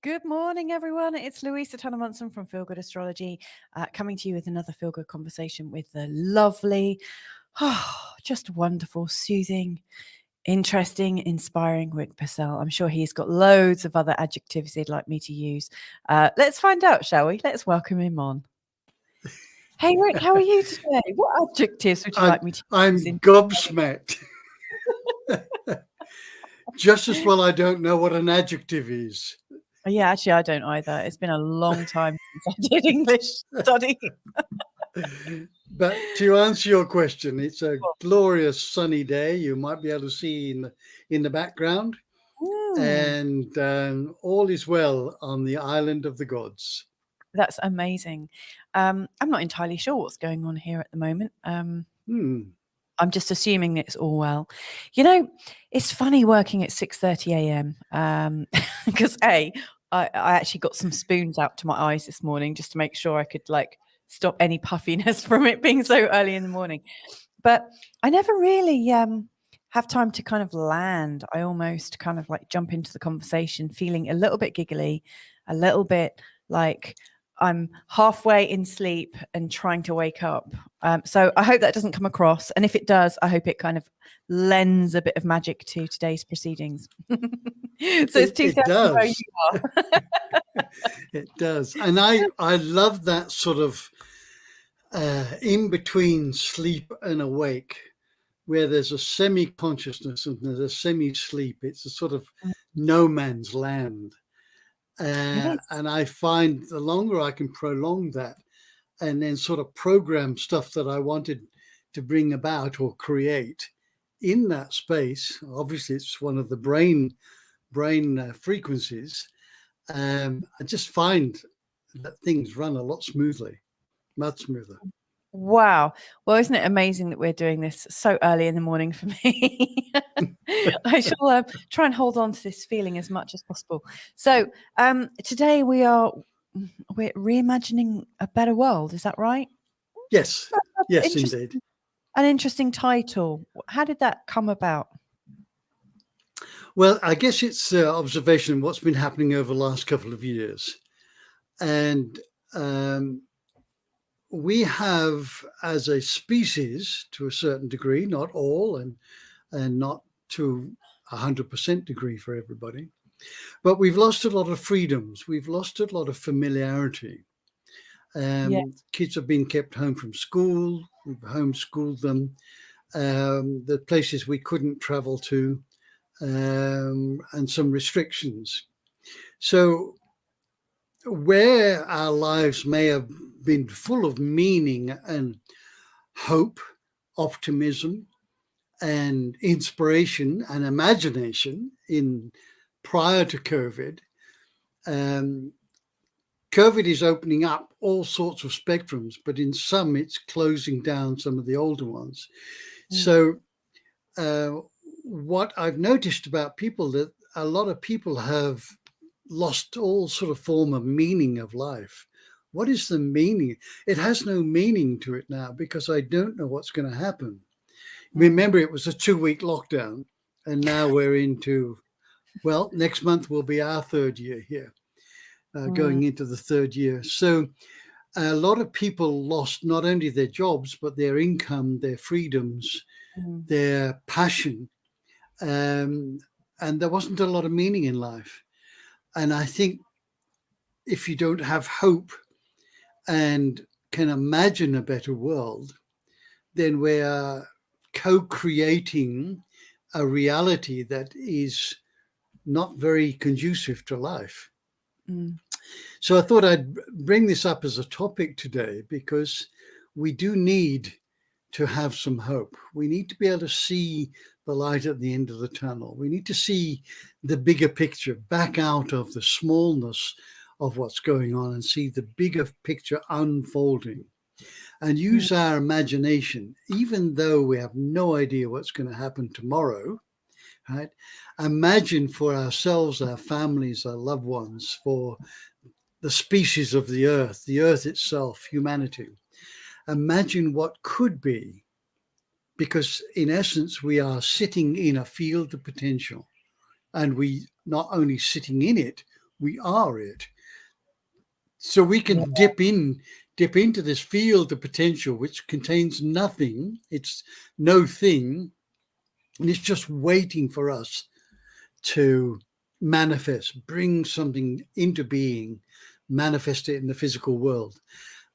Good morning, everyone. It's Louisa Munson from Feel Good Astrology, coming to you with another Feel Good conversation with the lovely, just wonderful, soothing, interesting, inspiring Rick Pursell. I'm sure he's got loads of other adjectives he'd like me to use. Let's find out, shall we? Let's welcome him on. Hey, Rick, how are you today? What adjectives would you like me to use? I'm gobsmacked. Just as well I don't know what an adjective is. Yeah, actually, I don't either. It's been a long time since I did English study. But to answer your question, it's a glorious sunny day. You might be able to see in the background. And all is well on the island of the gods. That's amazing. I'm not entirely sure what's going on here at the moment. I'm just assuming it's all well. You know, it's funny working at 6:30 a.m. Because I actually got some spoons out to my eyes this morning just to make sure I could stop any puffiness from it being so early in the morning. But I never really have time to kind of land. I almost kind of jump into the conversation feeling a little bit giggly, a little bit like I'm halfway in sleep and trying to wake up. So I hope that doesn't come across. And if it does, I hope it kind of lends a bit of magic to today's proceedings. So it's 2000 where you are. It does. And I love that sort of in between sleep and awake, where there's a semi-consciousness and there's a semi-sleep. It's a sort of no man's land. And I find the longer I can prolong that and then sort of program stuff that I wanted to bring about or create in that space, obviously it's one of the brain frequencies, I just find that things run a lot smoother, much smoother. Wow. Well, isn't it amazing that we're doing this so early in the morning for me? I shall try and hold on to this feeling as much as possible. So today we're reimagining a better world. Is that right? Yes. Yes, indeed. An interesting title. How did that come about? Well, I guess it's observation of what's been happening over the last couple of years. And we have, as a species, to a certain degree, not all, and not to 100% degree for everybody, but we've lost a lot of freedoms. We've lost a lot of familiarity. Kids have been kept home from school. We've homeschooled them. The places we couldn't travel to, and some restrictions. So where our lives may have been full of meaning and hope, optimism, and inspiration and imagination prior to COVID, COVID is opening up all sorts of spectrums, but in some it's closing down some of the older ones. So what I've noticed about people, that a lot of people have lost all sort of form of meaning of life. What is the meaning? It has no meaning to it now because I don't know what's going to happen. Remember, it was a 2-week lockdown, and now we're into, well, next month will be our third year here, going into the third year. So a lot of people lost not only their jobs, but their income, their freedoms, their passion. And there wasn't a lot of meaning in life. And I think if you don't have hope and can imagine a better world, then we are co-creating a reality that is not very conducive to life. So I thought I'd bring this up as a topic today because we do need to have some hope. We need to be able to see the light at the end of the tunnel. We need to see the bigger picture, back out of the smallness of what's going on and see the bigger picture unfolding, and use our imagination, even though we have no idea what's going to happen tomorrow, right? Imagine for ourselves, our families, our loved ones, for the species of the earth itself, humanity. Imagine what could be, because in essence, we are sitting in a field of potential, and we not only sitting in it, We are it. So we can dip into this field of potential, which contains nothing. It's no thing. And it's just waiting for us to manifest, bring something into being, manifest it in the physical world.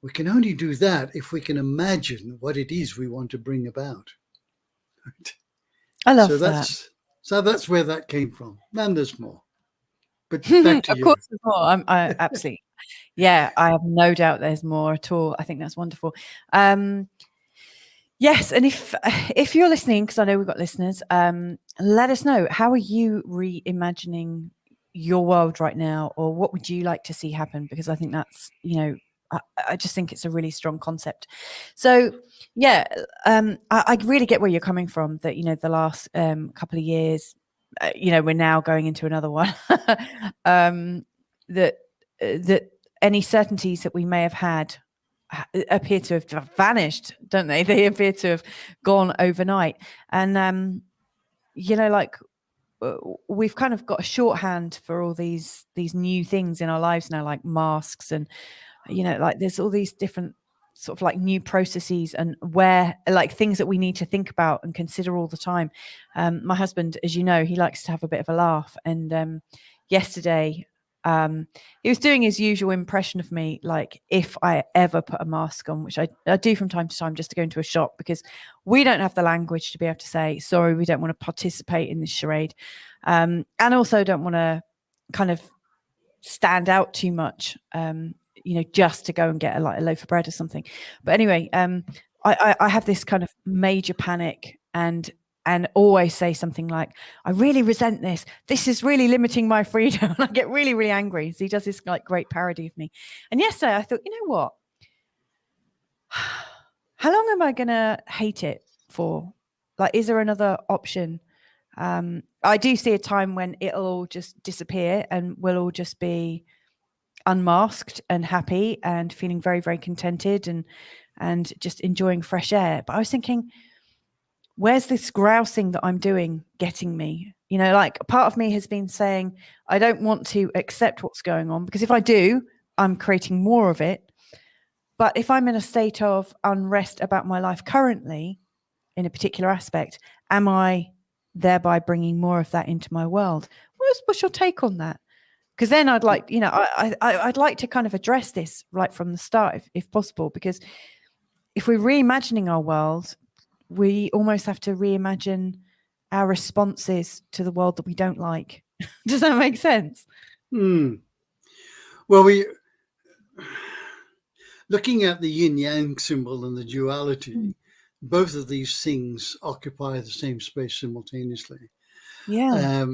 We can only do that if we can imagine what it is we want to bring about. I love that. So that's where that came from. And there's more. But back to you. Of course there's more. I absolutely. Yeah, I have no doubt there's more at all. I think that's wonderful. Yes, and if you're listening, because I know we've got listeners, let us know, how are you reimagining your world right now, or what would you like to see happen? Because I think that's, I just think it's a really strong concept. So yeah, I really get where you're coming from, that, the last couple of years, we're now going into another one, that any certainties that we may have had appear to have vanished, don't they? They appear to have gone overnight. And we've kind of got a shorthand for all these new things in our lives now, like masks, and like there's all these different sort of like new processes, and where like things that we need to think about and consider all the time. My husband, as you know, he likes to have a bit of a laugh, and yesterday he was doing his usual impression of me, like if I ever put a mask on, which I do from time to time, just to go into a shop, because we don't have the language to be able to say, sorry, we don't want to participate in this charade, and also don't want to kind of stand out too much, just to go and get a loaf of bread or something. But anyway, I have this kind of major panic, and always say something like, I really resent this. This is really limiting my freedom. And I get really, really angry. So he does this like great parody of me. And yesterday I thought, you know what? How long am I going to hate it for? Like, is there another option? I do see a time when it'll all just disappear and we'll all just be unmasked and happy and feeling very, very contented and just enjoying fresh air. But I was thinking, where's this grousing that I'm doing getting me? Like part of me has been saying, I don't want to accept what's going on, because if I do, I'm creating more of it. But if I'm in a state of unrest about my life currently in a particular aspect, am I thereby bringing more of that into my world? What's your take on that? Because then I'd like, I'd like to kind of address this right from the start, if possible, because if we're reimagining our world, we almost have to reimagine our responses to the world that we don't like. Does that make sense? Well, looking at the yin-yang symbol and the duality, both of these things occupy the same space simultaneously. Yeah.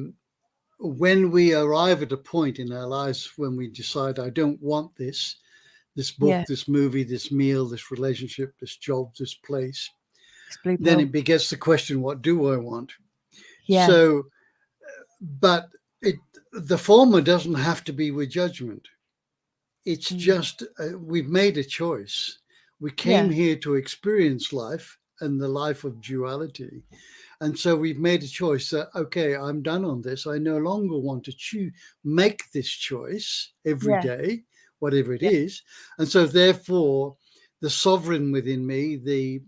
When we arrive at a point in our lives when we decide, I don't want this book, this movie, this meal, this relationship, this job, this place, then it begets the question, what do I want? Yeah. So, but the former doesn't have to be with judgment. It's just, we've made a choice. We came here to experience life and the life of duality. And so we've made a choice that, okay, I'm done on this. I no longer want to make this choice every day, whatever it is. And so therefore, the sovereign within me, the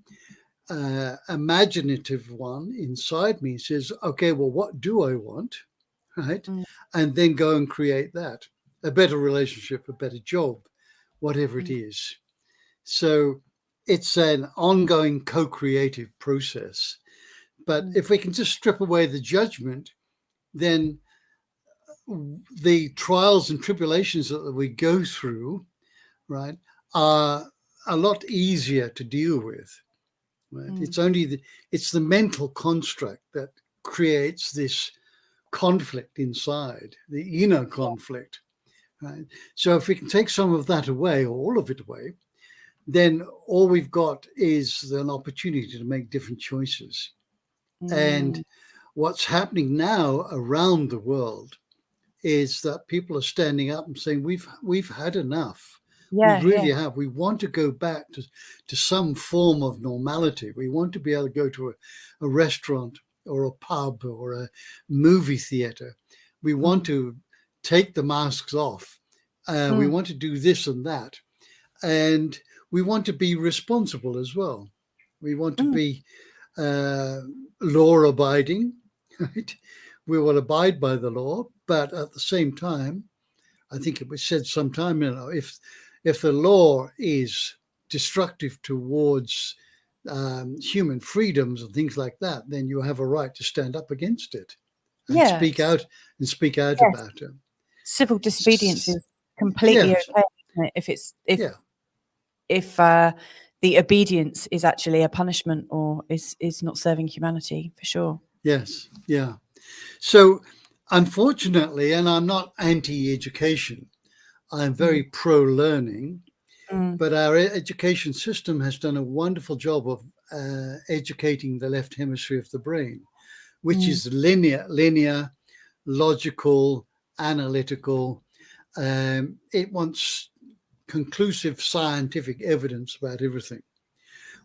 imaginative one inside me says, okay, well, what do I want? Right? And then go and create that. A better relationship, a better job, whatever it is. So it's an ongoing co-creative process. But if we can just strip away the judgment, then the trials and tribulations that we go through, right, are a lot easier to deal with. Right? It's the mental construct that creates this conflict inside, the inner conflict. Right? So if we can take some of that away, or all of it away, then all we've got is an opportunity to make different choices. And what's happening now around the world is that people are standing up and saying, we've had enough. We really have. We want to go back to some form of normality. We want to be able to go to a restaurant or a pub or a movie theater. We want to take the masks off. We want to do this and that. And we want to be responsible as well. We want to be law-abiding, right? We will abide by the law, but at the same time, I think it was said sometime, if the law is destructive towards human freedoms and things like that, then you have a right to stand up against it and speak out about it. Civil disobedience is completely okay, isn't it? If the obedience is actually a punishment or is not serving humanity, for sure. Yes, yeah. So unfortunately, and I'm not anti-education, I'm very pro-learning, but our education system has done a wonderful job of educating the left hemisphere of the brain, which is linear, logical, analytical. It wants conclusive scientific evidence about everything.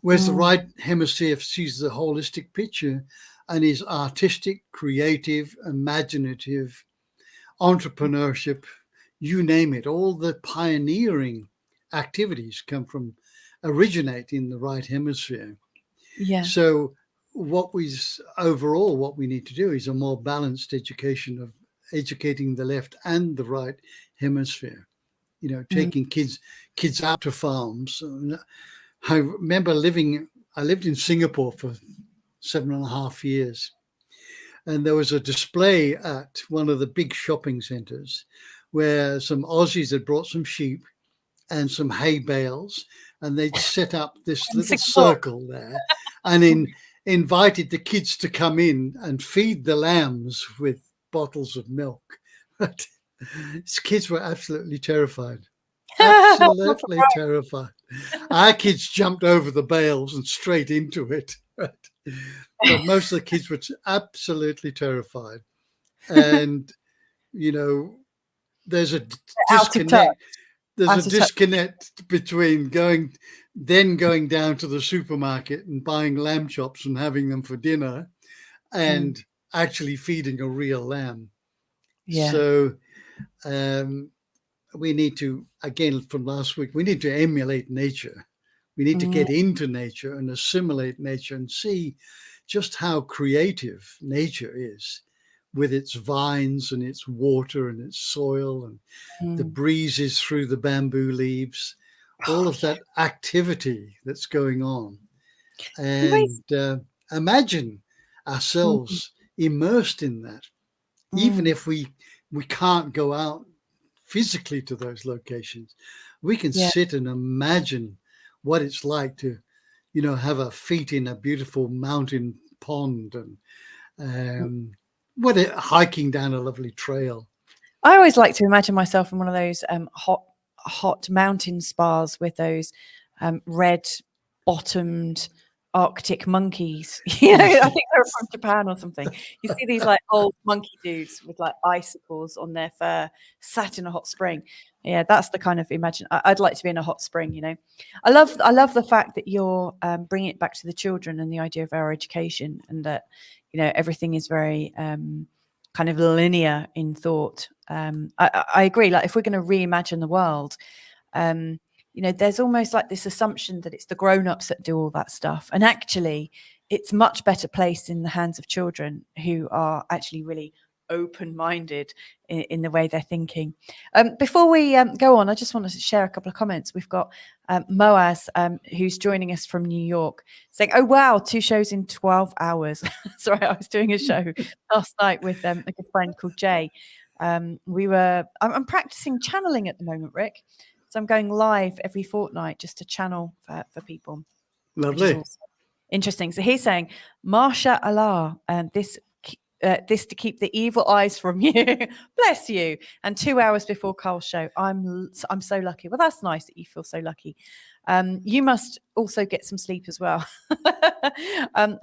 Whereas the right hemisphere sees the holistic picture and is artistic, creative, imaginative, entrepreneurship, you name it. All the pioneering activities originate in the right hemisphere. Yeah. So what we need to do is a more balanced education of educating the left and the right hemisphere. Taking kids out to farms. I remember I lived in Singapore for 7.5 years. And there was a display at one of the big shopping centers where some Aussies had brought some sheep and some hay bales, and they'd set up this little circle there and invited the kids to come in and feed the lambs with bottles of milk. But these kids were absolutely terrified. Absolutely terrified. Our kids jumped over the bales and straight into it. But most of the kids were absolutely terrified. And, there's a disconnect. There's a disconnect between going down to the supermarket and buying lamb chops and having them for dinner and actually feeding a real lamb. Yeah. So we need to, again, from last week, we need to emulate nature. We need to get into nature and assimilate nature and see just how creative nature is with its vines and its water and its soil and the breezes through the bamboo leaves, all of that activity that's going on. And imagine ourselves immersed in that, even if we can't go out physically to those locations. We can sit and imagine what it's like to, have our feet in a beautiful mountain pond and hiking down a lovely trail. I always like to imagine myself in one of those hot mountain spas with those red bottomed Arctic monkeys. I think they're from Japan or something. You see these like old monkey dudes with like icicles on their fur, sat in a hot spring. Yeah, that's the kind of I'd like to be in a hot spring. I love the fact that you're bringing it back to the children and the idea of our education, and that everything is very kind of linear in thought. I agree. Like, if we're going to reimagine the world, there's almost like this assumption that it's the grown-ups that do all that stuff, and actually it's much better placed in the hands of children who are actually really open-minded in the way they're thinking. Before we go on, I just wanted to share a couple of comments. We've got Moaz, who's joining us from New York, saying, "Oh wow, 2 shows in 12 hours." Sorry, I was doing a show last night with a good friend called Jay. I'm practicing channeling at the moment, Rick. So I'm going live every fortnight just to channel for people. Lovely. Interesting. So he's saying, Masha Allah, this to keep the evil eyes from you. Bless you. And 2 hours before Carl's show. I'm so lucky. Well, that's nice that you feel so lucky. You must also get some sleep as well.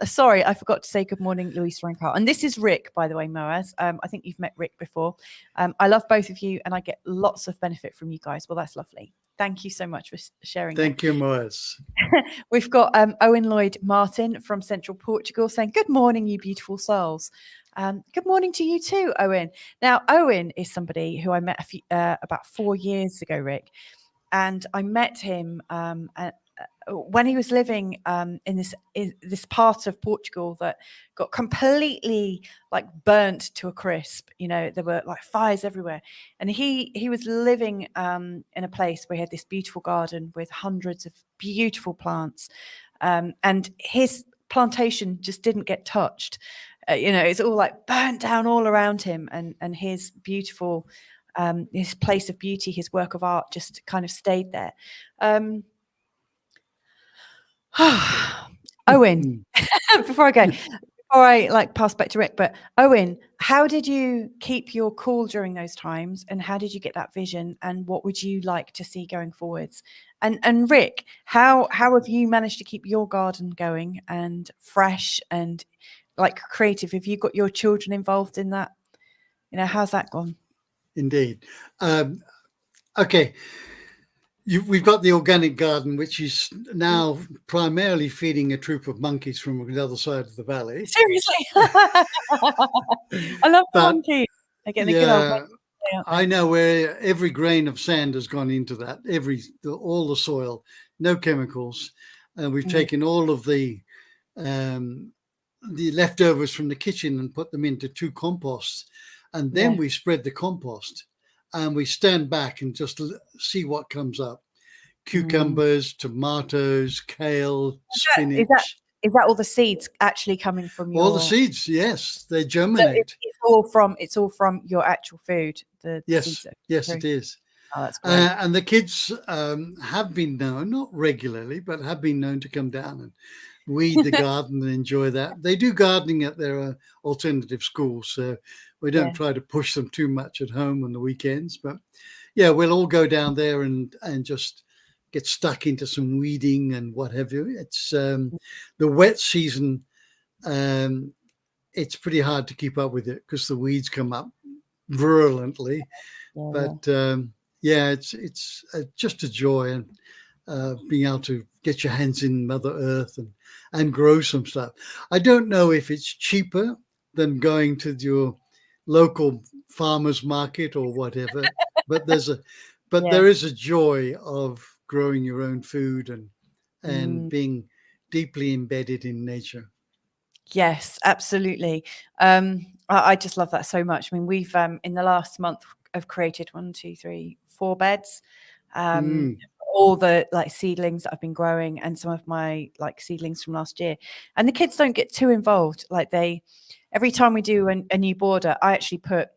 Sorry, I forgot to say good morning, Louisa and Carl. And this is Rick, by the way, Moaz. I think you've met Rick before. I love both of you, and I get lots of benefit from you guys. Well, that's lovely. Thank you so much for sharing. Thank you, Moaz. We've got Owen Lloyd Martin from Central Portugal saying, "Good morning, you beautiful souls." Good morning to you too, Owen. Now, Owen is somebody who I met about 4 years ago, Rick, and I met him when he was living in this part of Portugal that got completely like burnt to a crisp. You know, there were like fires everywhere, and he was living in a place where he had this beautiful garden with hundreds of beautiful plants, and his plantation just didn't get touched. You know, it's all like burnt down all around him, and his beautiful his place of beauty, his work of art just kind of stayed there. Owen, before I like pass back to Rick, but Owen, how did you keep your cool during those times, and how did you get that vision, and what would you like to see going forwards? And Rick, how have you managed to keep your garden going and fresh and like creative? Have you got your children involved in that? You know, how's that gone? Indeed. Okay. We've got the organic garden, which is now primarily feeding a troop of monkeys from the other side of the valley. Seriously, I love the monkeys. Again, a good old. I know where every grain of sand has gone into that. All the soil, no chemicals, and we've taken all of the leftovers from the kitchen and put them into 2 composts, and then we spread the compost. And we stand back and just see what comes up. Cucumbers, tomatoes, kale, spinach. Is that all the seeds actually coming from your... All the seeds, yes. They germinate. So it's all from your actual food? Yes, it is. Oh, that's great. And the kids have been known, not regularly, but have been known to come down and weed the garden and enjoy that. They do gardening at their alternative schools, so we don't try to push them too much at home on the weekends. But yeah, we'll all go down there and just get stuck into some weeding and what have you. It's the wet season. It's pretty hard to keep up with it because the weeds come up virulently. But it's just a joy, and being able to get your hands in Mother Earth and grow some stuff. I don't know if it's cheaper than going to your local farmer's market or whatever, but there is a joy of growing your own food and being deeply embedded in nature. Yes, absolutely. I just love that so much. I mean, we've in the last month have created 1, 2, 3, 4 beds. All the like seedlings that I've been growing and some of my like seedlings from last year. And the kids don't get too involved. Like every time we do a new border, I actually put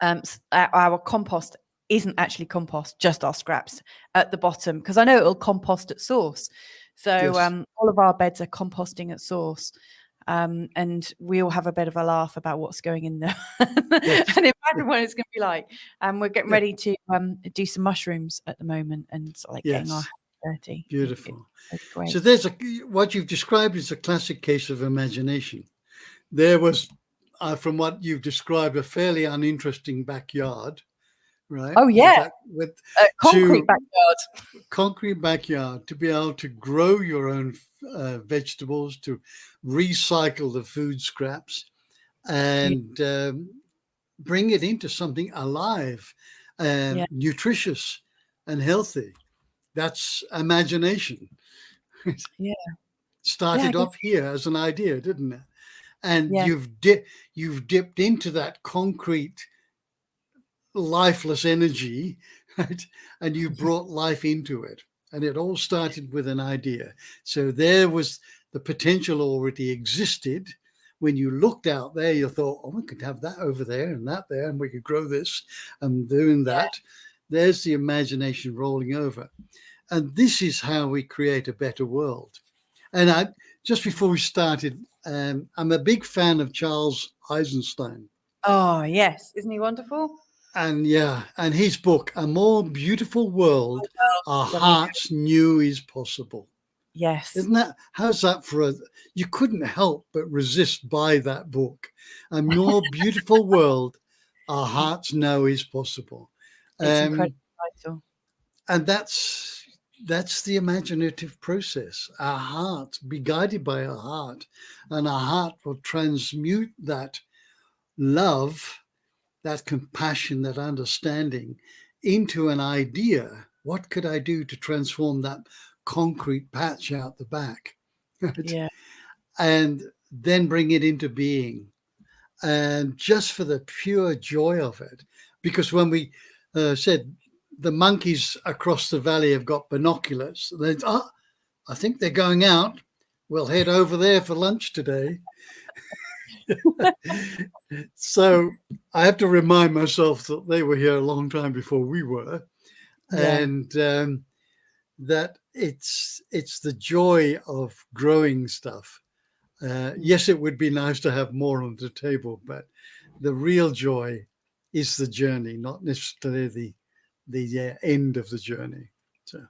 our compost isn't actually compost, just our scraps at the bottom, because I know it'll compost at source. So all of our beds are composting at source. And we all have a bit of a laugh about what's going in there. And imagine what it's going to be like. And we're getting ready to do some mushrooms at the moment and like getting our hands dirty. Beautiful. It's great. So what you've described is a classic case of imagination. There was, from what you've described, a fairly uninteresting backyard, right? Oh yeah, with concrete backyard to be able to grow your own vegetables, to recycle the food scraps, and bring it into something alive and nutritious and healthy. That's imagination. Started off here as an idea, didn't it? And you've dipped into that concrete, lifeless energy, right? And you brought life into it. And it all started with an idea. So there was the potential already existed. When you looked out there, you thought, oh, we could have that over there and that there, and we could grow this and doing that. There's the imagination rolling over. And this is how we create a better world. And just before we started, I'm a big fan of Charles Eisenstein. Oh, yes. Isn't he wonderful? And and his book, A More Beautiful World, Our Hearts Knew Is Possible. Yes. Isn't that, how's that you couldn't help but resist by that book. A More Beautiful World, Our Hearts Know Is Possible. It's incredible title. And that's the imaginative process. Our heart, be guided by our heart, and our heart will transmute that love, that compassion, that understanding into an idea. What could I do to transform that concrete patch out the back? Yeah. And then bring it into being. And just for the pure joy of it. Because when we said the monkeys across the valley have got binoculars, they, I think they're going out. We'll head over there for lunch today. So I have to remind myself that they were here a long time before we were. Yeah. And that it's the joy of growing stuff. Yes, it would be nice to have more on the table, but the real joy is the journey, not necessarily the end of the journey. So.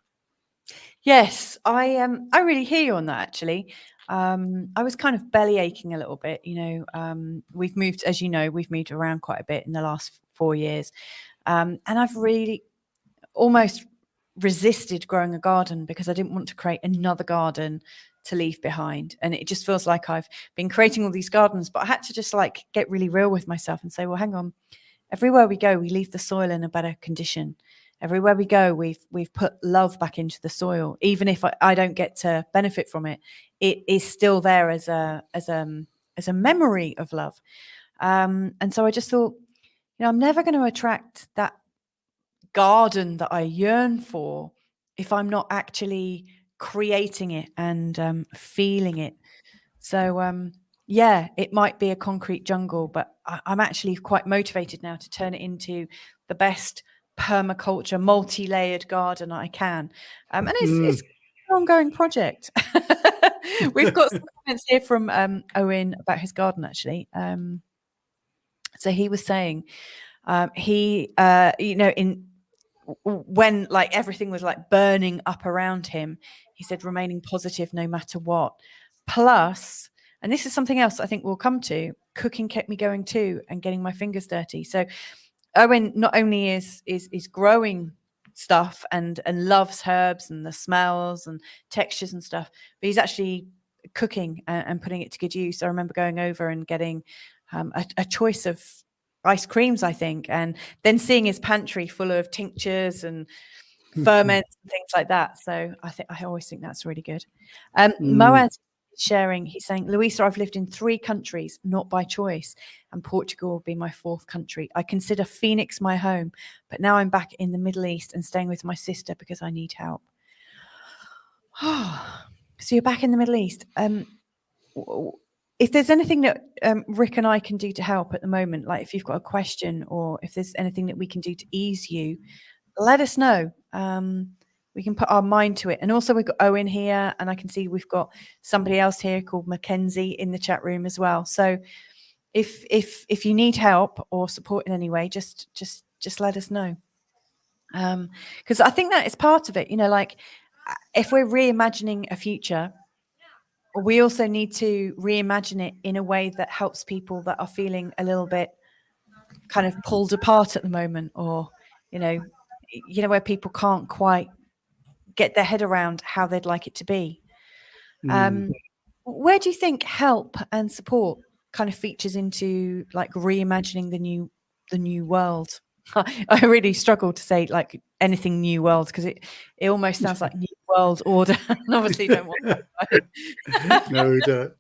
Yes, I really hear you on that, actually. I was kind of belly aching a little bit. We've moved, as you know, we've moved around quite a bit in the last 4 years. And I've really almost resisted growing a garden because I didn't want to create another garden to leave behind. And it just feels like I've been creating all these gardens, but I had to just like get really real with myself and say, well, hang on, everywhere we go, we leave the soil in a better condition. Everywhere we go, we've put love back into the soil. Even if I don't get to benefit from it, it is still there as a memory of love. And so I just thought, I'm never going to attract that garden that I yearn for if I'm not actually creating it and feeling it. So yeah, it might be a concrete jungle, but I'm actually quite motivated now to turn it into the best permaculture, multi-layered garden I can. And it's an ongoing project. We've got some comments here from Owen about his garden, actually. So he was saying when like everything was like burning up around him, he said remaining positive no matter what. Plus, and this is something else I think we'll come to, cooking kept me going too and getting my fingers dirty. So Owen not only is growing stuff and loves herbs and the smells and textures and stuff, but he's actually cooking and putting it to good use. I remember going over and getting a choice of ice creams, I think, and then seeing his pantry full of tinctures and ferments and things like that. So I always think that's really good. Moaz sharing, he's saying, Louisa, I've lived in 3 countries, not by choice, and Portugal will be my 4th country. I consider Phoenix my home, but now I'm back in the Middle East and staying with my sister because I need help. So you're back in the Middle East. If there's anything that Rick and I can do to help at the moment, like if you've got a question or if there's anything that we can do to ease you, let us know. We can put our mind to it. And also we've got Owen here, and I can see we've got somebody else here called Mackenzie in the chat room as well. So if you need help or support in any way, just let us know. Because I think that is part of it. Like if we're reimagining a future, we also need to reimagine it in a way that helps people that are feeling a little bit kind of pulled apart at the moment, or where people can't quite get their head around how they'd like it to be. Where do you think help and support kind of features into like reimagining the new world? I really struggle to say like anything new world because it almost sounds like new world order, and obviously don't want that. No, we don't.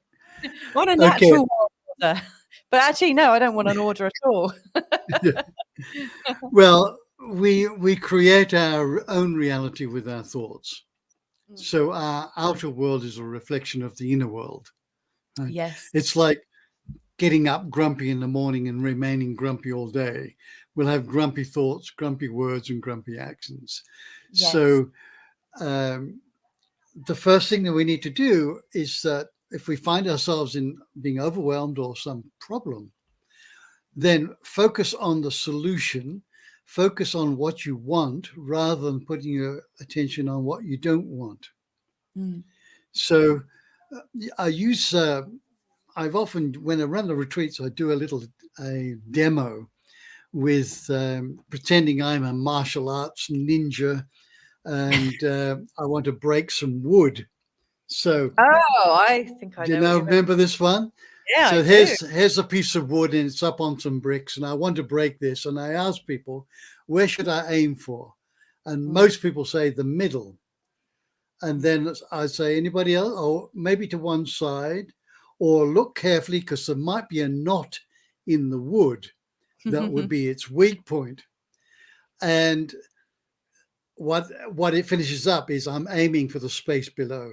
Want a natural world order, but actually no, I don't want an order at all. Well, we create our own reality with our thoughts. So our outer world is a reflection of the inner world. Right? Yes. It's like getting up grumpy in the morning and remaining grumpy all day. We'll have grumpy thoughts, grumpy words, and grumpy actions. Yes. So the first thing that we need to do is that if we find ourselves in being overwhelmed or some problem, then focus on the solution, focus on what you want rather than putting your attention on what you don't want. So I use, I've often, when I run the retreats, I do a demo with pretending I'm a martial arts ninja and I want to break some wood. So, I think I know. Remember this one? Yeah, I So do. here's a piece of wood and it's up on some bricks, and I want to break this. And I ask people, where should I aim for? And most people say the middle. And then I say, anybody else? Or maybe to one side, or look carefully because there might be a knot in the wood that would be its weak point. And what it finishes up is I'm aiming for the space below.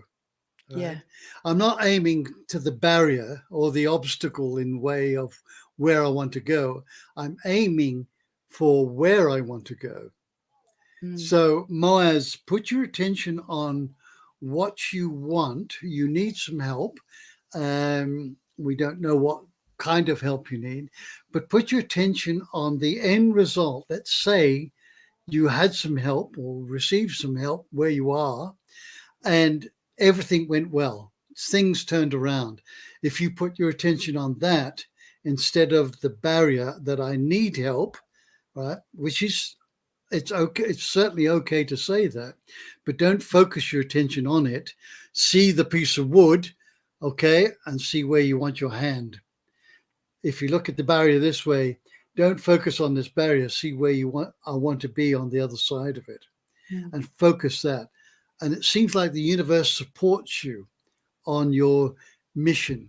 Right? Yeah. I'm not aiming to the barrier or the obstacle in way of where I want to go. I'm aiming for where I want to go. So Moaz, put your attention on what you want. You need some help. We don't know what kind of help you need, but put your attention on the end result. Let's say you had some help or received some help where you are, and everything went well. Things turned around. If you put your attention on that instead of the barrier that I need help, right, which is, it's okay. It's certainly okay to say that, but don't focus your attention on it. See the piece of wood, okay, and see where you want your hand. If you look at the barrier this way, don't focus on this barrier. See where I want to be on the other side of it, and focus that. And it seems like the universe supports you on your mission.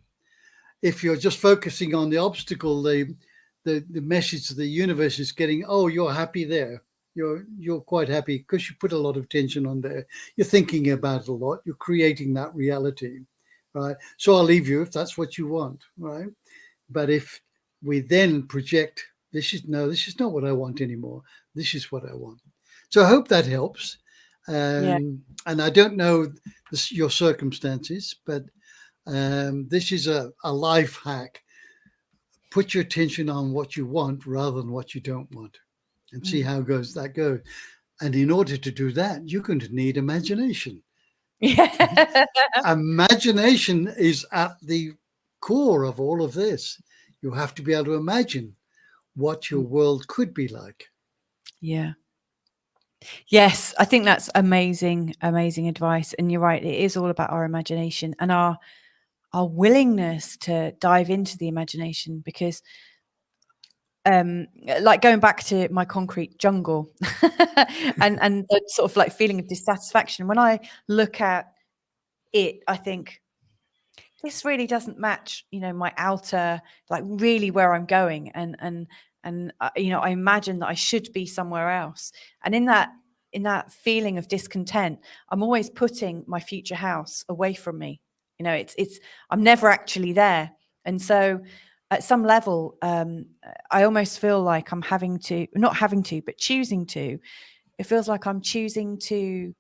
If you're just focusing on the obstacle, the message to the universe is getting, oh, you're happy there. You're quite happy because you put a lot of attention on there. You're thinking about it a lot. You're creating that reality, right? So I'll leave you if that's what you want, right? But if we then project, this is not what I want anymore. This is what I want. So I hope that helps. And I don't know your circumstances, but this is a life hack. Put your attention on what you want rather than what you don't want, and see how that goes. And in order to do that, you're going to need imagination. Yeah. Imagination is at the core of all of this. You have to be able to imagine what your world could be like. Yeah. Yes, I think that's amazing, amazing advice. And you're right, it is all about our imagination and our willingness to dive into the imagination, because like going back to my concrete jungle and the sort of like feeling of dissatisfaction, when I look at it, I think this really doesn't match, my outer, like really where I'm going. And I imagine that I should be somewhere else. And in that feeling of discontent, I'm always putting my future house away from me. It's I'm never actually there. And so at some level, I almost feel like I'm not having to, but choosing to. It feels like I'm choosing to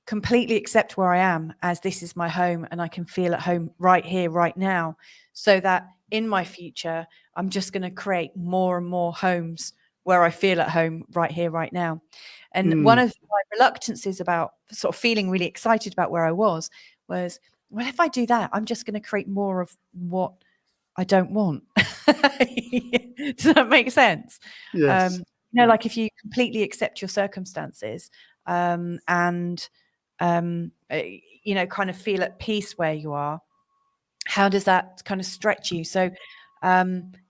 completely accept where I am as this is my home, and I can feel at home right here, right now, so that in my future, I'm just going to create more and more homes where I feel at home right here, right now. And one of my reluctances about sort of feeling really excited about where I was, well, if I do that, I'm just going to create more of what I don't want. Does that make sense? Yes. Like if you completely accept your circumstances, and kind of feel at peace where you are, how does that kind of stretch you? So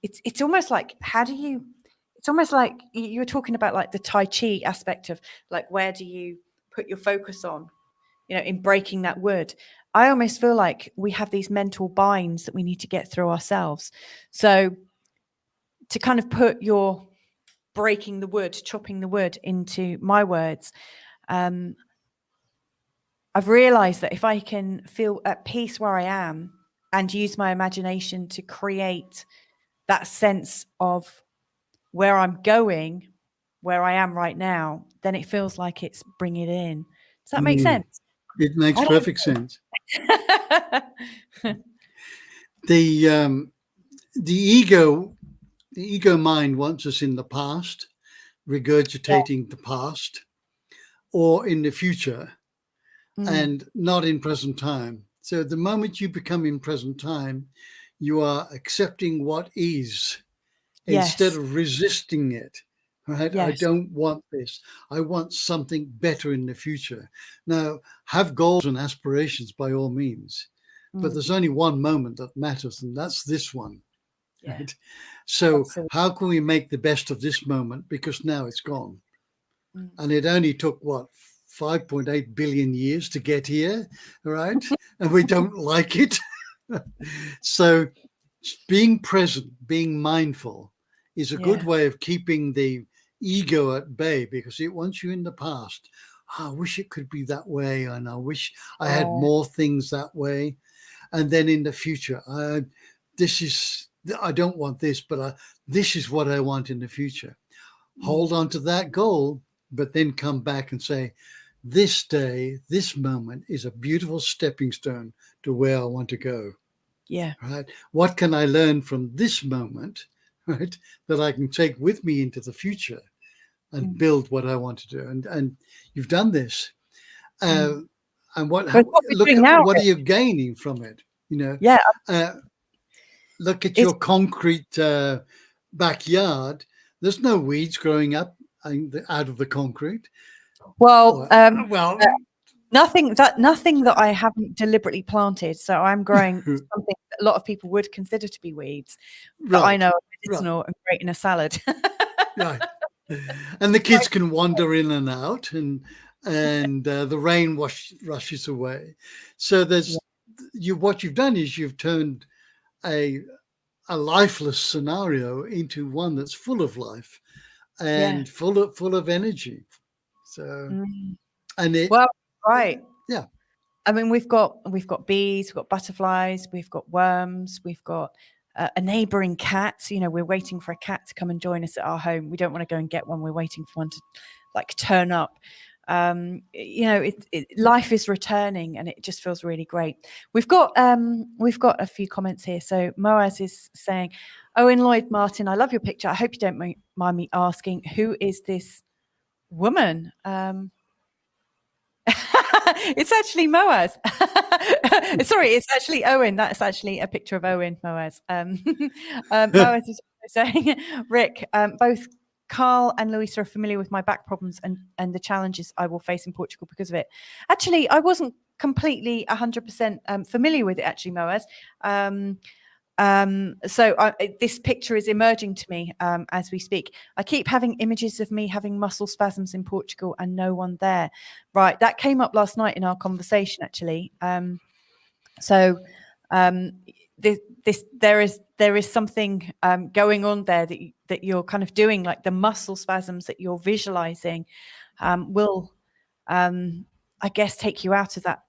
it's almost like, it's almost like you were talking about like the Tai Chi aspect of like, where do you put your focus on, in breaking that wood. I almost feel like we have these mental binds that we need to get through ourselves. So to kind of put your breaking the wood, chopping the wood into my words, I've realized that if I can feel at peace where I am and use my imagination to create that sense of where I'm going, where I am right now, then it feels like it's bringing it in. Does that make sense? It makes perfect sense. The ego mind wants us in the past, regurgitating the past, or in the future, and not in present time. So the moment you become in present time, you are accepting what is instead of resisting it. Right? I don't want this. I want something better in the future. Now, have goals and aspirations by all means, but there's only one moment that matters, and that's this one. Yeah. Right? So Absolutely. how can we make the best of this moment? Because now it's gone. And it only took, 5.8 billion years to get here, right? And we don't like it. So being present, being mindful is a good way of keeping the ego at bay, because it wants you in the past. I wish it could be that way, and I wish I had more things that way. And then in the future, I don't want this, but this is what I want in the future. Hold on to that goal, but then come back and say, this day, this moment is a beautiful stepping stone to where I want to go. Yeah. Right. What can I learn from this moment, right, that I can take with me into the future and build what I want to do? And you've done this. And what are you gaining from it? Yeah. Look at your concrete backyard. There's no weeds growing up out of the concrete. Well, nothing that I haven't deliberately planted. So I'm growing something that a lot of people would consider to be weeds, but I know are medicinal and great in a salad. Right. And the kids can wander in and out, and the rain rushes away. So what you've done is you've turned a lifeless scenario into one that's full of life and full of energy. So right. Yeah. I mean, we've got bees, we've got butterflies, we've got worms, we've got a neighboring cat. We're waiting for a cat to come and join us at our home. We don't want to go and get one. We're waiting for one to turn up. Life is returning, and it just feels really great. We've got a few comments here. So Moaz is saying, Owen Lloyd Martin, I love your picture. I hope you don't mind me asking, who is this woman? It's actually Moaz. Sorry, it's actually Owen. That's actually a picture of Owen, Moaz. Moaz is saying, Rick, both Carl and Louisa are familiar with my back problems and the challenges I will face in Portugal because of it. Actually, I wasn't completely 100% familiar with it, actually, Moaz. So this picture is emerging to me as we speak. I keep having images of me having muscle spasms in Portugal and no one there. Right, that came up last night in our conversation, actually. There is something going on there that you're kind of doing, like the muscle spasms that you're visualizing will, I guess, take you out of that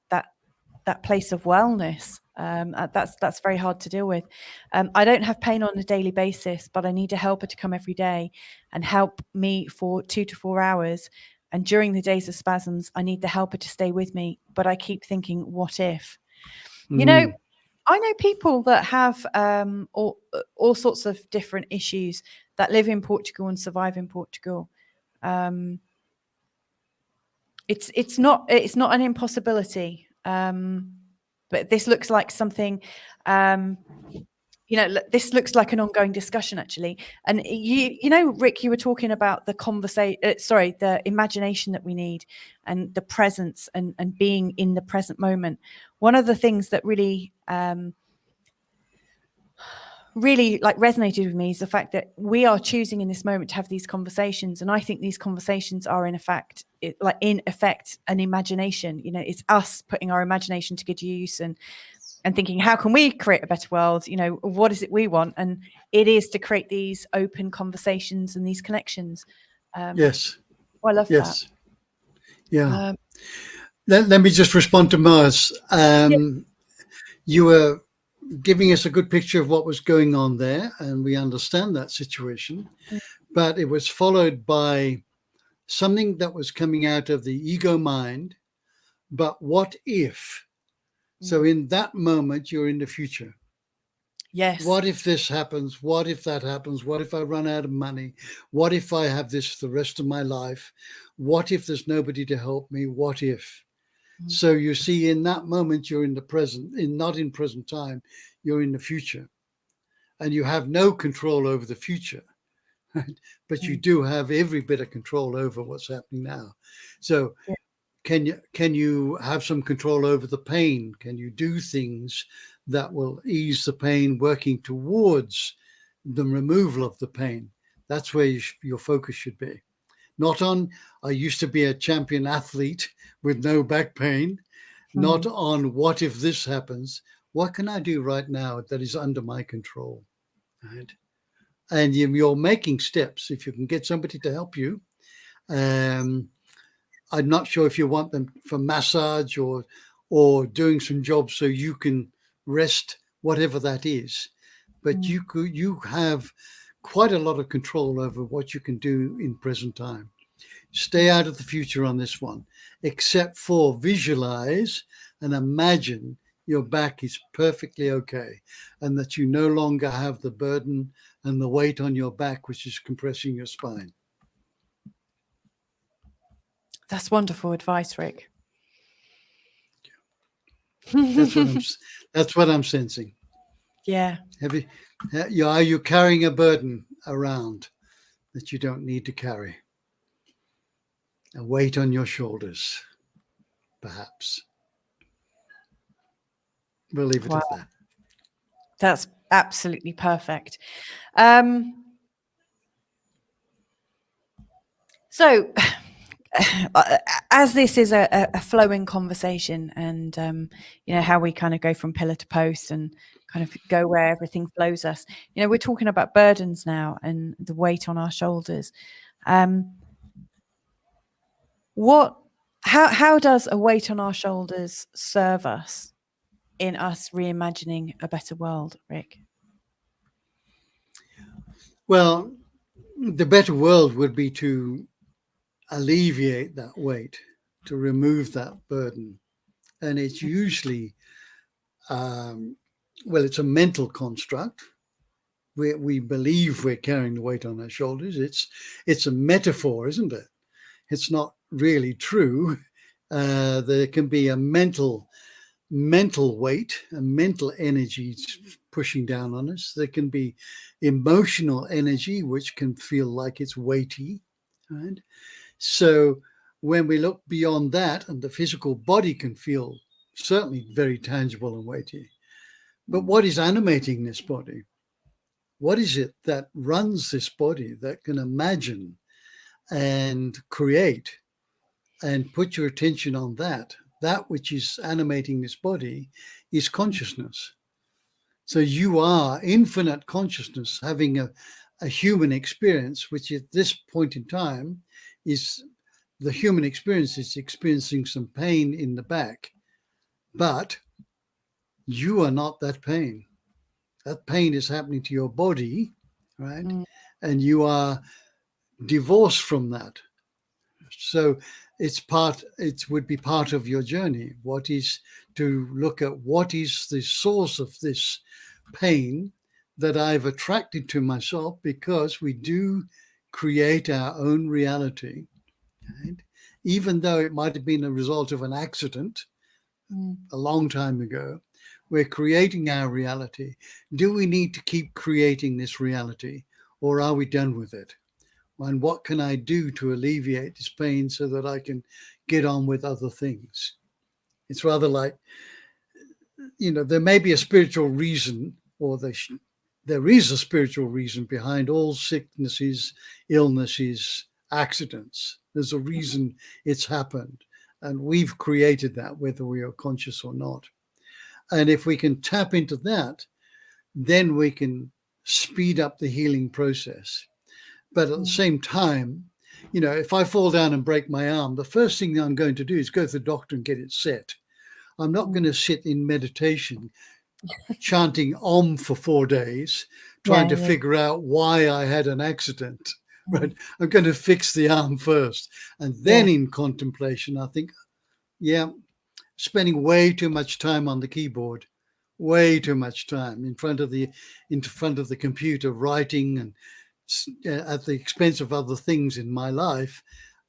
place of wellness. That's very hard to deal with. I don't have pain on a daily basis, but I need a helper to come every day and help me for 2 to 4 hours. And during the days of spasms, I need the helper to stay with me. But I keep thinking, what if? I know people that have all sorts of different issues that live in Portugal and survive in Portugal. It's not an impossibility. But this looks like something, this looks like an ongoing discussion, actually. And Rick, you were talking about the imagination that we need and the presence and being in the present moment. One of the things that really resonated with me is the fact that we are choosing in this moment to have these conversations. And I think these conversations are in effect an imagination. It's us putting our imagination to good use and thinking, how can we create a better world? What is it we want? And it is to create these open conversations and these connections. Yes. I love that. Yeah. Let me just respond to Mars. You were giving us a good picture of what was going on there, and we understand that situation. But it was followed by something that was coming out of the ego mind. But what if? So in that moment, you're in the future. Yes. What if this happens? What if that happens? What if I run out of money? What if I have this for the rest of my life? What if there's nobody to help me? What if? So you see, in that moment, you're in the present, not in present time, you're in the future. And you have no control over the future, right? But you do have every bit of control over what's happening now. So can you have some control over the pain? Can you do things that will ease the pain, working towards the removal of the pain? That's where your focus should be. Not on, I used to be a champion athlete with no back pain, not on what if this happens. What can I do right now that is under my control? Right? And you're making steps. If you can get somebody to help you, I'm not sure if you want them for massage or doing some jobs so you can rest, whatever that is. But you have quite a lot of control over what you can do in present time. Stay out of the future on this one, except for visualize and imagine your back is perfectly okay and that you no longer have the burden and the weight on your back, which is compressing your spine. That's wonderful advice, Rick. That's what I'm sensing. Yeah. Are you carrying a burden around that you don't need to carry? A weight on your shoulders, perhaps. We'll leave it at that. That's absolutely perfect. So, as this is a flowing conversation, and how we kind of go from pillar to post and kind of go where everything flows us, we're talking about burdens now and the weight on our shoulders. How does a weight on our shoulders serve us in us reimagining a better world, Rick? Well, the better world would be to alleviate that weight, to remove that burden. And it's usually, it's a mental construct. We believe we're carrying the weight on our shoulders. It's a metaphor, isn't it? It's not really true. There can be a mental weight, a mental energy pushing down on us. There can be emotional energy, which can feel like it's weighty, right? So when we look beyond that, and the physical body can feel certainly very tangible and weighty, but what is animating this body? What is it that runs this body, that can imagine and create? And put your attention on that. That which is animating this body is consciousness. So you are infinite consciousness having a human experience, which at this point in time is the human experience is experiencing some pain in the back. But you are not that pain. That pain is happening to your body, right? And you are divorced from that. So it would be part of your journey. What is to look at what is the source of this pain that I've attracted to myself, because we do create our own reality, right? Even though it might have been a result of an accident a long time ago, we're creating our reality. Do we need to keep creating this reality, or are we done with it? And what can I do to alleviate this pain so that I can get on with other things? It's rather like, there may be a spiritual reason, or there is a spiritual reason behind all sicknesses, illnesses, accidents. There's a reason it's happened. And we've created that, whether we are conscious or not. And if we can tap into that, then we can speed up the healing process. But at the same time, if I fall down and break my arm, the first thing I'm going to do is go to the doctor and get it set. I'm not going to sit in meditation, chanting Om for 4 days, trying to figure out why I had an accident. Right? I'm going to fix the arm first. And then in contemplation, I think, spending way too much time on the keyboard, way too much time in front of the computer, writing and at the expense of other things in my life,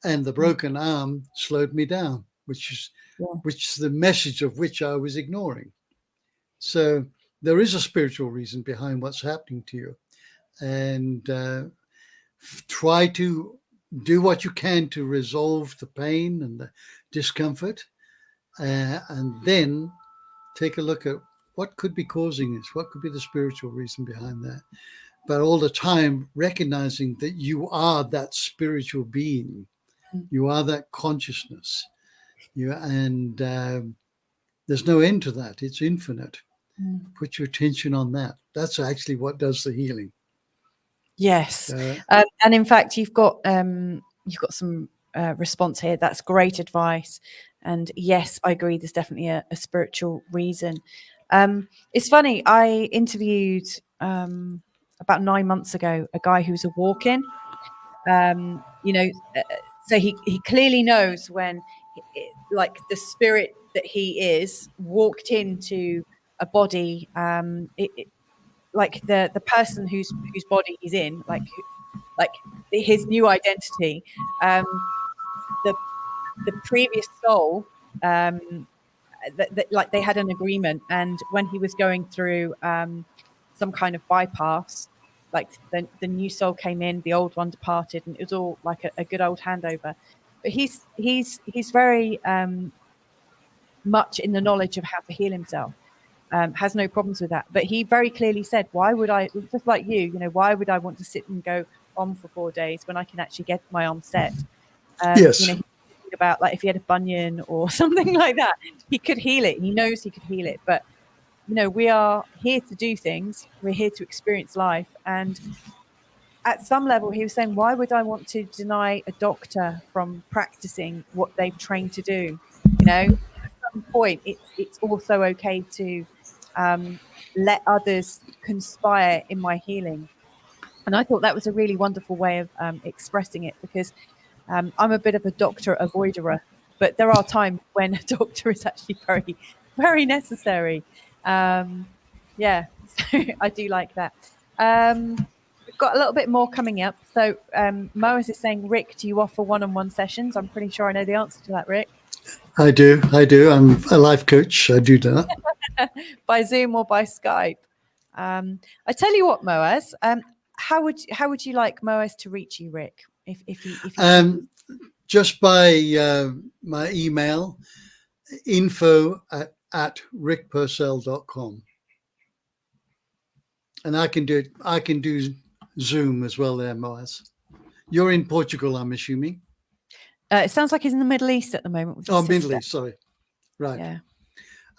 and the broken arm slowed me down, which is the message of which I was ignoring. So there is a spiritual reason behind what's happening to you, and try to do what you can to resolve the pain and discomfort, and then take a look at what could be causing this, what could be the spiritual reason behind that. But all the time recognizing that you are that spiritual being, you are that consciousness, and there's no end to that. It's infinite. Put your attention on that. That's actually what does the healing. Yes, and in fact, you've got some response here. That's great advice. And yes, I agree. There's definitely a spiritual reason. It's funny. I interviewed about 9 months ago a guy who's a walk-in. So he clearly knows when, like, the spirit that he is walked into a body. Like the person whose body he's in, like his new identity, the previous soul, like they had an agreement, and when he was going through some kind of bypass, like the new soul came in, the old one departed, and it was all like a good old handover. But he's very much in the knowledge of how to heal himself. Has no problems with that. But he very clearly said, why would I, just like you, why would I want to sit and go on for 4 days when I can actually get my arm set? Yes. About, like, if he had a bunion or something like that, he could heal it. He knows he could heal it. But, we are here to do things. We're here to experience life. And at some level, he was saying, why would I want to deny a doctor from practicing what they've trained to do? At some point, it's also okay to let others conspire in my healing. And I thought that was a really wonderful way of expressing it, because I'm a bit of a doctor avoider, but there are times when a doctor is actually very, very necessary. So I do like that. We've got a little bit more coming up. So Moaz is saying, Rick, do you offer one-on-one sessions? I'm pretty sure I know the answer to that, Rick. I do. I'm a life coach. I do that. By Zoom or by Skype. I tell you what, Moaz, how would you like Moaz to reach you, Rick? If you just by my email, info@rickpursell.com. And I can do Zoom as well there, Moaz. You're in Portugal, I'm assuming. It sounds like he's in the Middle East at the moment. With his Middle East, sorry. Right. Yeah.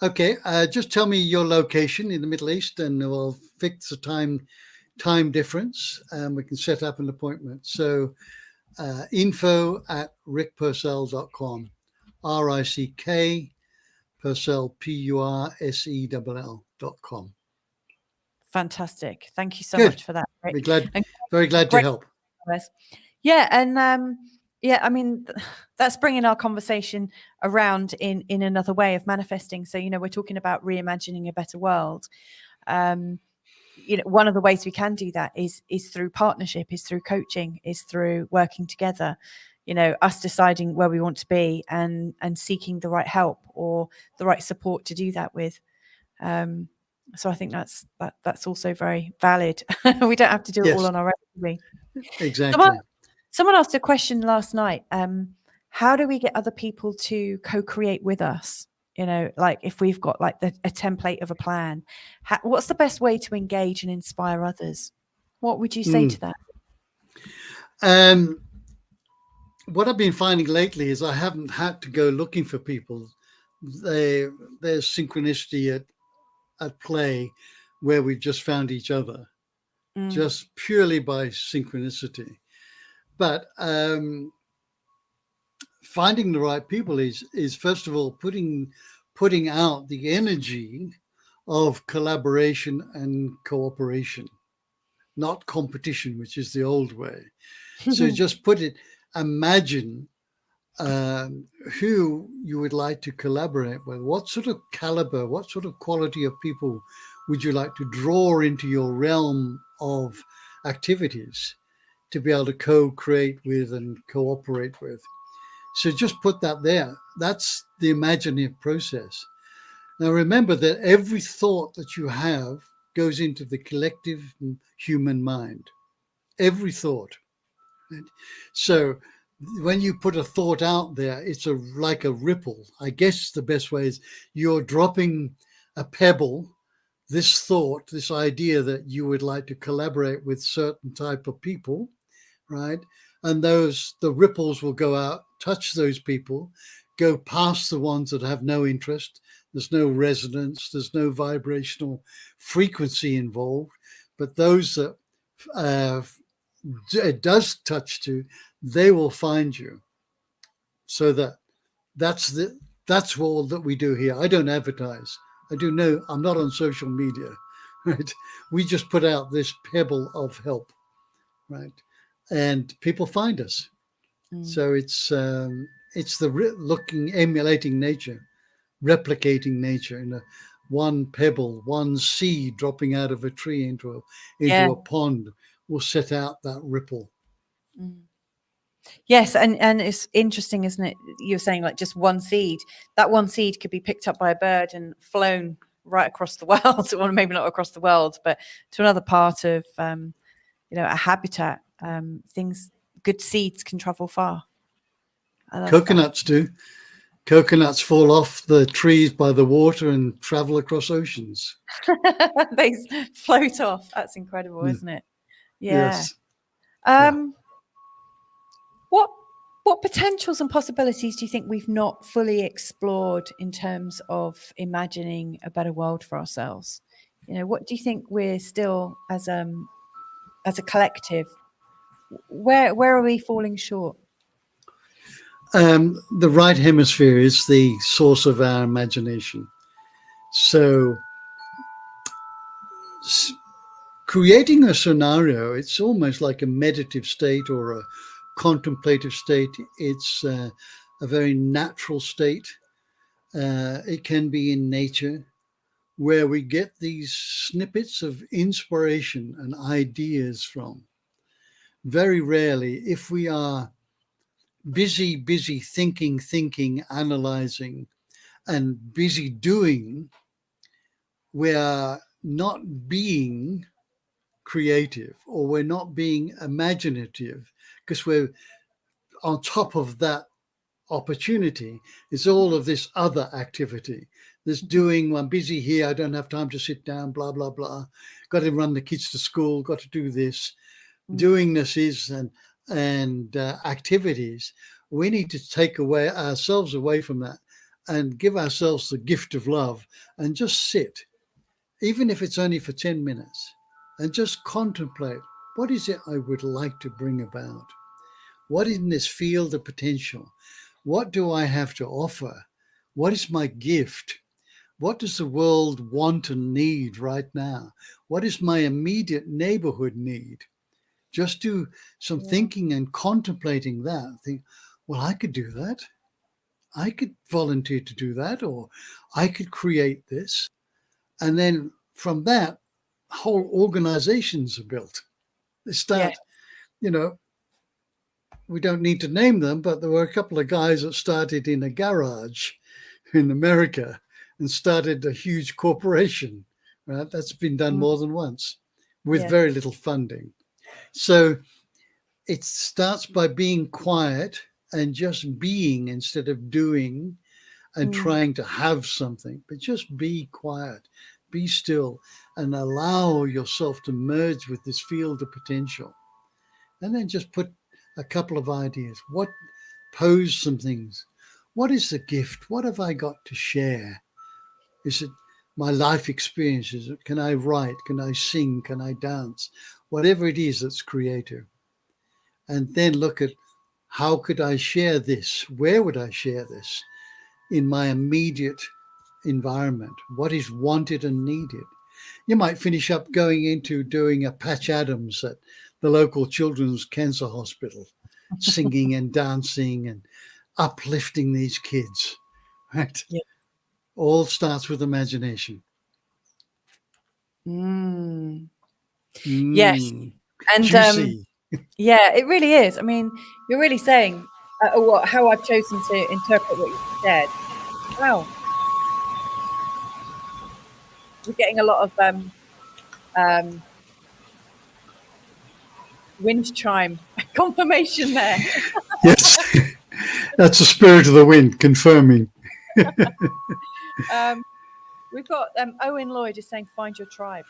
Okay, just tell me your location in the Middle East, and we'll fix the time difference, and we can set up an appointment. So info@rickpursell.com, RICK Pursell, PURSELL.com. Fantastic. Thank you so much for that, Rick. Very glad to help. Yeah, and I mean, that's bringing our conversation around in another way of manifesting. So, we're talking about reimagining a better world. One of the ways we can do that is through partnership, is through coaching, is through working together. Us deciding where we want to be and seeking the right help or the right support to do that with. So I think that's also very valid. We don't have to do it all on our own. Exactly. Someone asked a question last night. How do we get other people to co-create with us? Like, if we've got like a template of a plan, what's the best way to engage and inspire others? What would you say to that? What I've been finding lately is I haven't had to go looking for people. There's synchronicity at play where we've just found each other, just purely by synchronicity. But finding the right people is first of all putting out the energy of collaboration and cooperation, not competition, which is the old way. So just imagine who you would like to collaborate with. What sort of caliber, what sort of quality of people would you like to draw into your realm of activities to be able to co-create with and cooperate with? So just put that there. That's the imaginative process. Now remember that every thought that you have goes into the collective human mind. Every thought. So when you put a thought out there, it's like a ripple. I guess the best way is you're dropping a pebble, this thought, this idea that you would like to collaborate with certain type of people, right? And the ripples will go out, touch those people, go past the ones that have no interest. There's no resonance, there's no vibrational frequency involved. But those that it does touch to, they will find you. So that's all that we do here. I don't advertise. I'm not on social media, right? We just put out this pebble of help, right? And people find us. So it's emulating nature, replicating nature in one pebble, one seed dropping out of a tree into a pond will set out that ripple. Yes, and it's interesting, isn't it? You're saying like just one seed. That one seed could be picked up by a bird and flown right across the world, or maybe not across the world, but to another part of a habitat. Good seeds can travel far. Coconuts do. Coconuts fall off the trees by the water and travel across oceans. They float off. That's incredible, isn't it? Yeah. Yes. What potentials and possibilities do you think we've not fully explored in terms of imagining a better world for ourselves? What do you think we're still, as a collective, where are we falling short? The right hemisphere is the source of our imagination. So creating a scenario, it's almost like a meditative state or a contemplative state. It's a very natural state. It can be in nature, where we get these snippets of inspiration and ideas from. Very rarely, if we are busy thinking, analyzing, and busy doing, we are not being creative, or we're not being imaginative, because we're on top of that opportunity is all of this other activity. This doing, I'm busy here, I don't have time to sit down, blah, blah, blah. Got to run the kids to school, got to do this. Doingnesses and activities. We need to take ourselves away from that and give ourselves the gift of love and just sit, even if it's only for 10 minutes, and just contemplate, what is it I would like to bring about? What is in this field of potential? What do I have to offer? What is my gift? What does the world want and need right now? What is my immediate neighborhood need? Just do some thinking and contemplating that. Think, well, I could do that. I could volunteer to do that, or I could create this. And then from that, whole organizations are built. They start, we don't need to name them, but there were a couple of guys that started in a garage in America and started a huge corporation, right? That's been done more than once with very little funding. So it starts by being quiet and just being instead of doing and trying to have something, but just be quiet, be still, and allow yourself to merge with this field of potential. And then just put a couple of ideas. Pose some things. What is the gift? What have I got to share? Is it my life experiences? Can I write? Can I sing? Can I dance? Whatever it is that's creative. And then look at, how could I share this? Where would I share this? In my immediate environment. What is wanted and needed? You might finish up going into doing a Patch Adams at the local children's cancer hospital, singing and dancing and uplifting these kids, right? Yeah. All starts with imagination. Yes. And juicy. Yeah, it really is. I mean, you're really saying how I've chosen to interpret what you said. Wow. We're getting a lot of wind chime confirmation there. Yes. That's the spirit of the wind confirming. We've got Owen Lloyd is saying, find your tribe,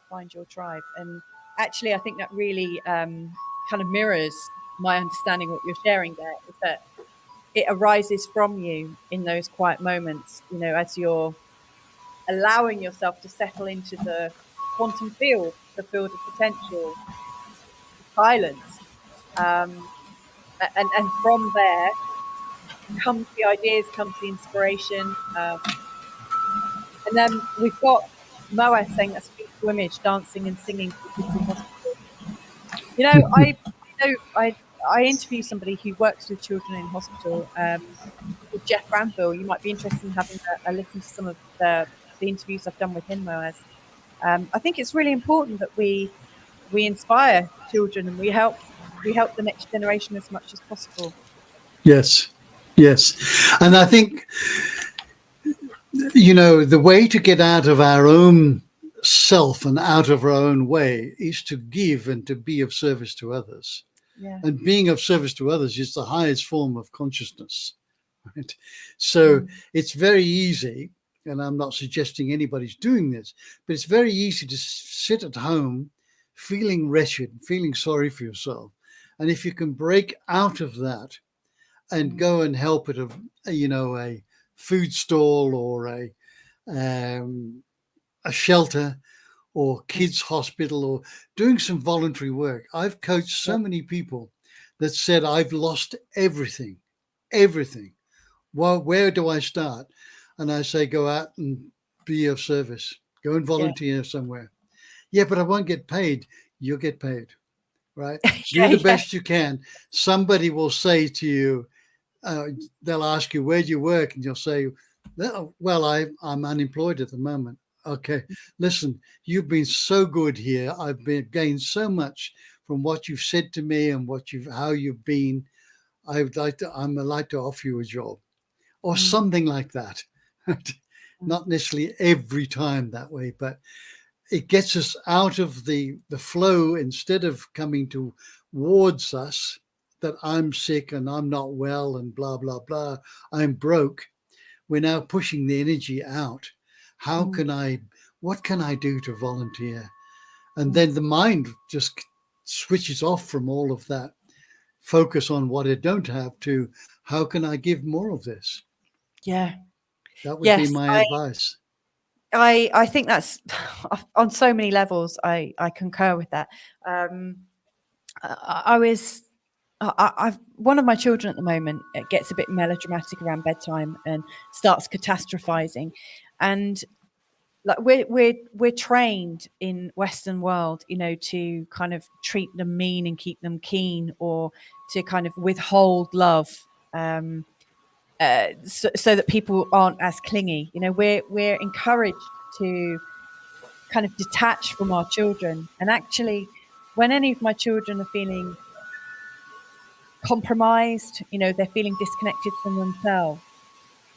#find your tribe. And actually, I think that really kind of mirrors my understanding what you're sharing there, is that it arises from you in those quiet moments, as you're allowing yourself to settle into the quantum field, the field of potential, silence. And from there comes the ideas, comes the inspiration. And then we've got Moa saying, that's a beautiful image, dancing and singing for kids in hospital. I interview somebody who works with children in hospital, with Jeff Granville. You might be interested in having a listen to some of the interviews I've done with him, Moaz. I think it's really important that we inspire children and we help the next generation as much as possible. Yes. And I think, the way to get out of our own self and out of our own way is to give and to be of service to others. Yeah. And being of service to others is the highest form of consciousness. Right? So it's very easy, and I'm not suggesting anybody's doing this, but it's very easy to sit at home feeling wretched, feeling sorry for yourself. And if you can break out of that and go and help at a food stall or a shelter or kids hospital or doing some voluntary work. I've coached so many people that said, I've lost everything. Well, where do I start? And I say, go out and be of service. Go and volunteer somewhere. Yeah, but I won't get paid. You'll get paid, right? Do the best you can. Somebody will say to you, they'll ask you, where do you work? And you'll say, well, I'm unemployed at the moment. Okay, listen, you've been so good here. I've gained so much from what you've said to me and how you've been. I'd like to offer you a job or something like that. Not necessarily every time that way, but it gets us out of the flow. Instead of coming towards us that I'm sick and I'm not well and blah, blah, blah, I'm broke. We're now pushing the energy out. What can I do to volunteer? And then the mind just switches off from all of that focus on what I don't have to how can I give more of this? Yeah. That would be my advice. I think that's on so many levels. I concur with that. I've one of my children at the moment, it gets a bit melodramatic around bedtime and starts catastrophizing, and like we're trained in Western world, to kind of treat them mean and keep them keen, or to kind of withhold love, so that people aren't as clingy. We're encouraged to kind of detach from our children, and actually, when any of my children are feeling compromised, they're feeling disconnected from themselves,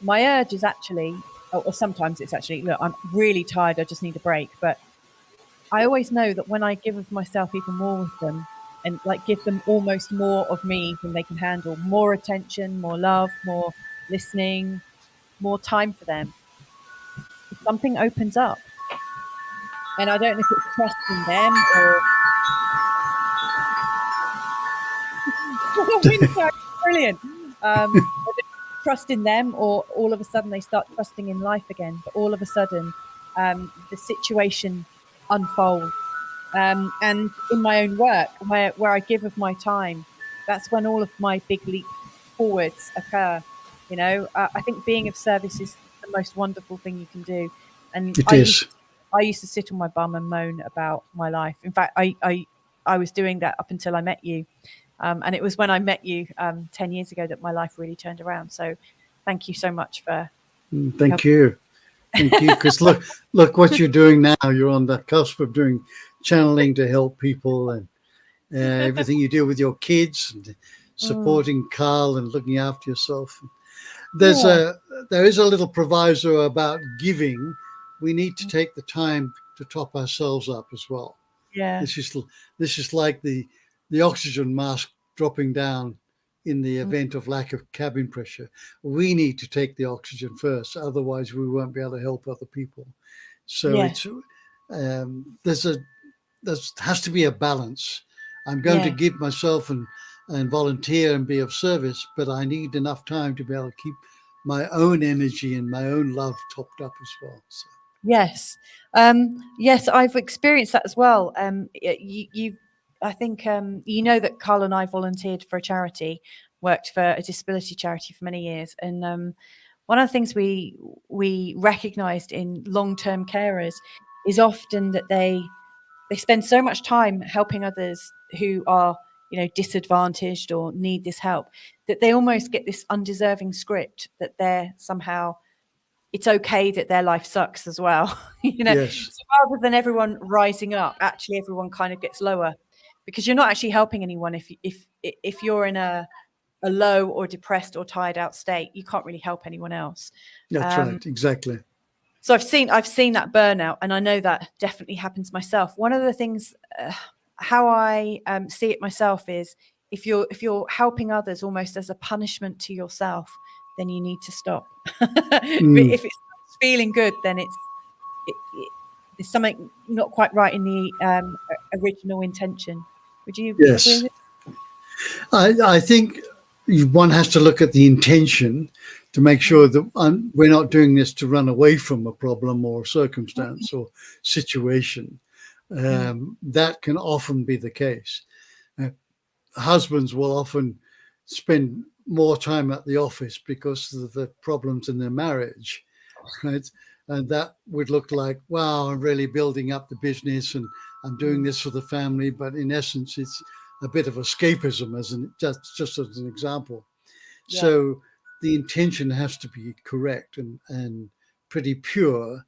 my urge is actually, or sometimes it's actually, look, I'm really tired, I just need a break. But I always know that when I give of myself even more with them, and like give them almost more of me than they can handle, more attention, more love, more listening, more time for them, something opens up. And I don't know if it's trusting them or brilliant. Trust in them, or all of a sudden they start trusting in life again. But all of a sudden, the situation unfolds. And in my own work, where I give of my time, that's when all of my big leaps forwards occur. I think being of service is the most wonderful thing you can do. And I used to sit on my bum and moan about my life. In fact, I was doing that up until I met you. And it was when I met you 10 years ago that my life really turned around. So thank you so much for Thank you. Because look what you're doing now. You're on the cusp of doing channeling to help people, and everything you do with your kids and supporting Carl and looking after yourself. There is a little proviso about giving. We need to take the time to top ourselves up as well. Yeah. This is like the oxygen mask dropping down in the event of lack of cabin pressure. We need to take the oxygen first, otherwise we won't be able to help other people. So Yes. there has to be a balance. I'm going to give myself and volunteer and be of service, but I need enough time to be able to keep my own energy and my own love topped up as well. So. Yes. Yes, I've experienced that as well. I think you know that Carl and I volunteered for a charity, worked for a disability charity for many years, and one of the things we recognised in long-term carers is often that they spend so much time helping others who are, you know, disadvantaged or need this help, that they almost get this undeserving script that they're somehow, it's okay that their life sucks as well. You know, Yes. so rather than everyone rising up, actually everyone kind of gets lower, because you're not actually helping anyone. If you're in a low or depressed or tired out state, you can't really help anyone else. That's right. Exactly. So I've seen that burnout, and I know that definitely happens myself. One of the things, how I see it myself, is if you're helping others almost as a punishment to yourself, then you need to stop. If it's feeling good, then there's something not quite right in the original intention. Would you agree with it? I think one has to look at the intention to make sure that we're not doing this to run away from a problem or circumstance or situation. That can often be the case. Husbands will often spend more time at the office because of the problems in their marriage, right? And that would look like, wow, I'm really building up the business and I'm doing this for the family. But in essence, it's a bit of escapism, just as an example. Yeah. So the intention has to be correct and pretty pure,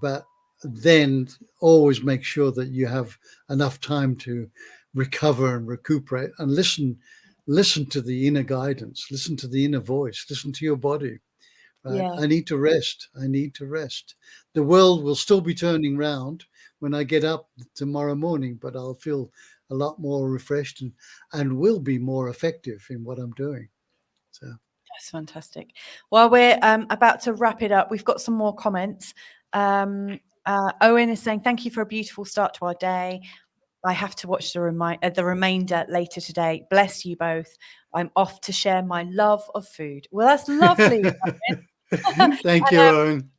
but then always make sure that you have enough time to recover and recuperate and listen to the inner guidance, listen to the inner voice, listen to your body. Right? Yeah. I need to rest. The world will still be turning round when I get up tomorrow morning, but I'll feel a lot more refreshed and will be more effective in what I'm doing. So that's fantastic. Well, we're about to wrap it up. We've got some more comments. Owen is saying, thank you for a beautiful start to our day. I have to watch the remainder later today. Bless you both. I'm off to share my love of food. Well, that's lovely. Thank you, Owen.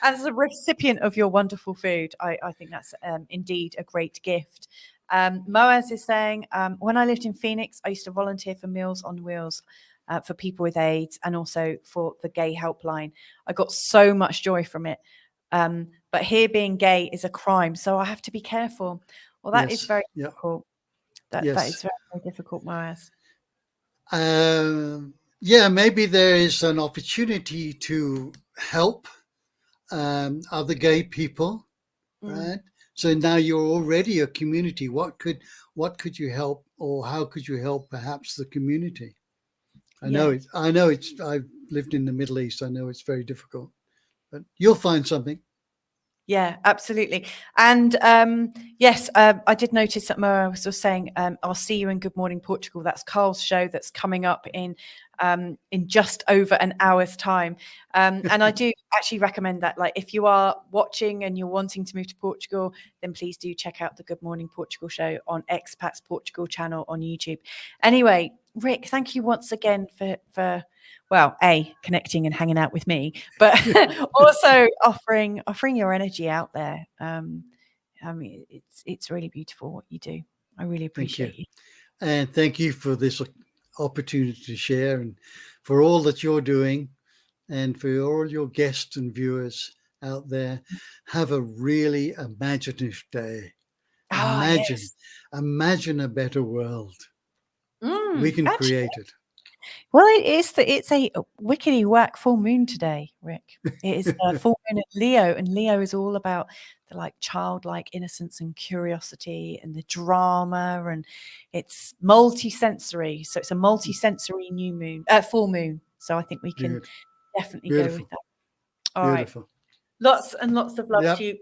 As a recipient of your wonderful food, I think that's indeed a great gift. Moaz is saying, when I lived in Phoenix, I used to volunteer for Meals on Wheels for people with AIDS and also for the gay helpline. I got so much joy from it. But here being gay is a crime, so I have to be careful. Well, that is very difficult. That is very, very difficult, Moaz. Yeah, maybe there is an opportunity to help other gay people, right? So now you're already a community. What could you help, or how could you help perhaps the community? I know it's I've lived in the Middle East. I know it's very difficult, but you'll find something. Yeah, absolutely. And yes, I did notice that Moa was saying, I'll see you in Good Morning Portugal. That's Carl's show that's coming up in just over an hour's time. And I do actually recommend that. Like, if you are watching and you're wanting to move to Portugal, then please do check out the Good Morning Portugal show on Expats Portugal channel on YouTube. Anyway, Rick, thank you once again for well, connecting and hanging out with me, but also offering your energy out there. I mean, it's really beautiful what you do. I really appreciate you. And thank you for this opportunity to share, and for all that you're doing, and for all your guests and viewers out there. Have a really imaginative day. Imagine a better world. We can create it. Well, it's a wickedy whack full moon today, Rick. It is a full moon at Leo, and Leo is all about the like childlike innocence and curiosity and the drama, and it's multi-sensory. So it's a multi-sensory new moon, full moon. So I think we can definitely go with that. All right. Lots and lots of love to you.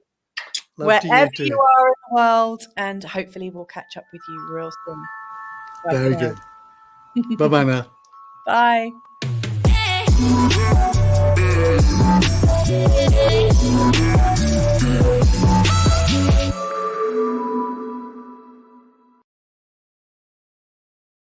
Wherever you are in the world, and hopefully we'll catch up with you real soon. Very good. Bye-bye now. Bye.